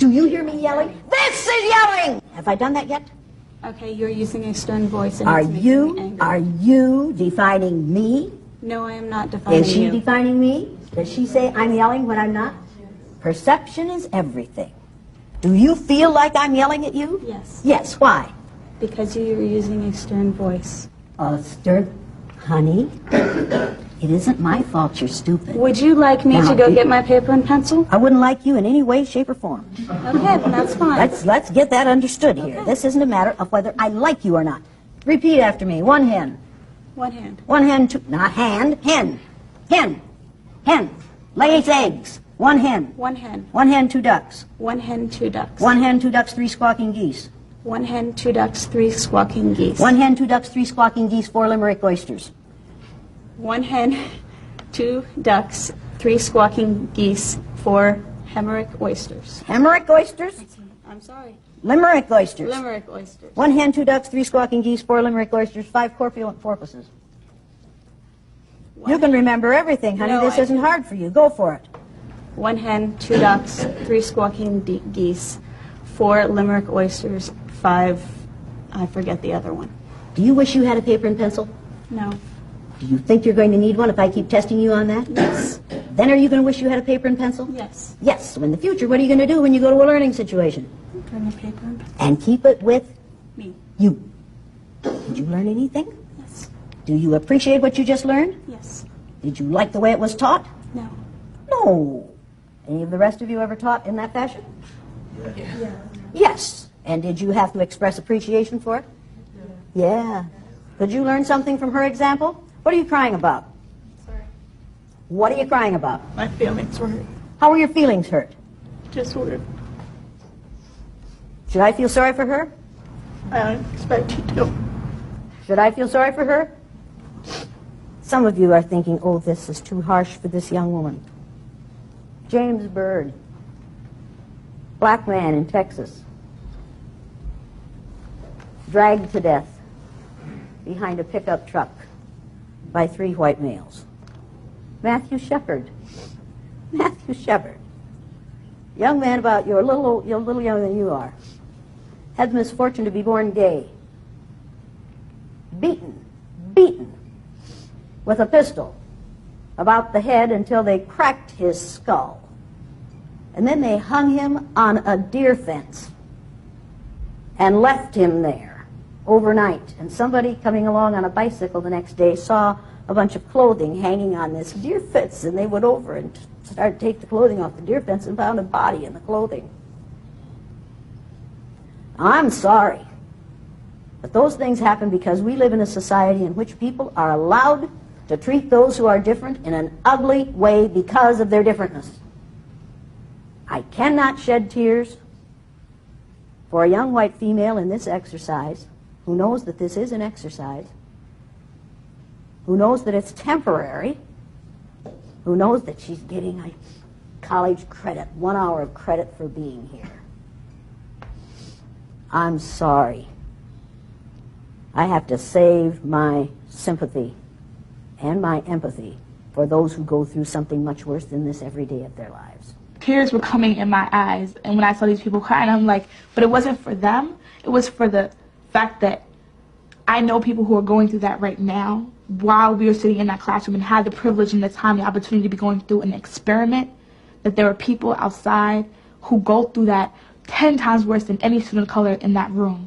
Do you hear me yelling? This is yelling! Have I done that yet? Okay, you're using a stern voice and Are it's making me angry. you defining me? No, I am not defining Is she you. defining me? Does she say I'm yelling when I'm not? Perception is everything. Do you feel like I'm yelling at you? Yes. Yes, why? Because you're using a stern voice. Stern, honey, it isn't my fault you're stupid. Would you like me Now, to go get my paper and pencil? I wouldn't like you in any way, shape, or form. Okay, then that's fine. Let's get that understood here. Okay. This isn't a matter of whether I like you or not. Repeat after me. One hen. One hand. One hen, two, not hand, hen. Hen. Hen. Lays eggs. One hen. One hen. One hen, two ducks. One hen, two ducks. One hen, two ducks, three squawking geese. One hen, two ducks, three squawking geese. One hen, two ducks, three squawking geese, four limerick oysters. One hen, two ducks, three squawking geese, four Hemerick oysters. Hemerick oysters? I'm sorry. Limerick oysters. Limerick oysters. One hen, two ducks, three squawking geese, four limerick oysters, five corpulent porpoises. You can remember everything, honey. No, This isn't hard for you. Go for it. One hen, two ducks, three squawking geese, four Limerick oysters, five, I forget the other one. Do you wish you had a paper and pencil? No. Do you think you're going to need one if I keep testing you on that? Yes. Then are you going to wish you had a paper and pencil? Yes. Yes. So in the future, what are you going to do when you go to a learning situation? Bring a paper and pencil. And keep it with Me. you. Did you learn anything? Yes. Do you appreciate what you just learned? Yes. Did you like the way it was taught? No. No. Any of the rest of you ever taught in that fashion? Yeah. Yes. And did you have to express appreciation for it? Yeah. Could you learn something from her example? What are you crying about? Sorry. What are you crying about? My feelings were hurt. How were your feelings hurt? Just weird. Should I feel sorry for her? I don't expect you to. Should I feel sorry for her? Some of you are thinking, oh, this is too harsh for this young woman. James Byrd, black man in Texas, dragged to death behind a pickup truck by three white males. Matthew Shepard, young man about you're a little younger than you are, had the misfortune to be born gay, beaten with a pistol about the head until they cracked his skull. And then they hung him on a deer fence and left him there overnight. And somebody coming along on a bicycle the next day saw a bunch of clothing hanging on this deer fence, and they went over and started to take the clothing off the deer fence and found a body in the clothing. I'm sorry, but those things happen because we live in a society in which people are allowed to treat those who are different in an ugly way because of their differentness. I cannot shed tears for a young white female in this exercise who knows that this is an exercise, who knows that it's temporary, who knows that she's getting a college credit, 1 hour of credit for being here. I'm sorry. I have to save my sympathy and my empathy for those who go through something much worse than this every day of their lives. Tears were coming in my eyes, and when I saw these people crying, I'm like, but it wasn't for them. It was for the fact that I know people who are going through that right now while we were sitting in that classroom and had the privilege and the time, the opportunity to be going through an experiment, that there are people outside who go through that 10 times worse than any student of color in that room.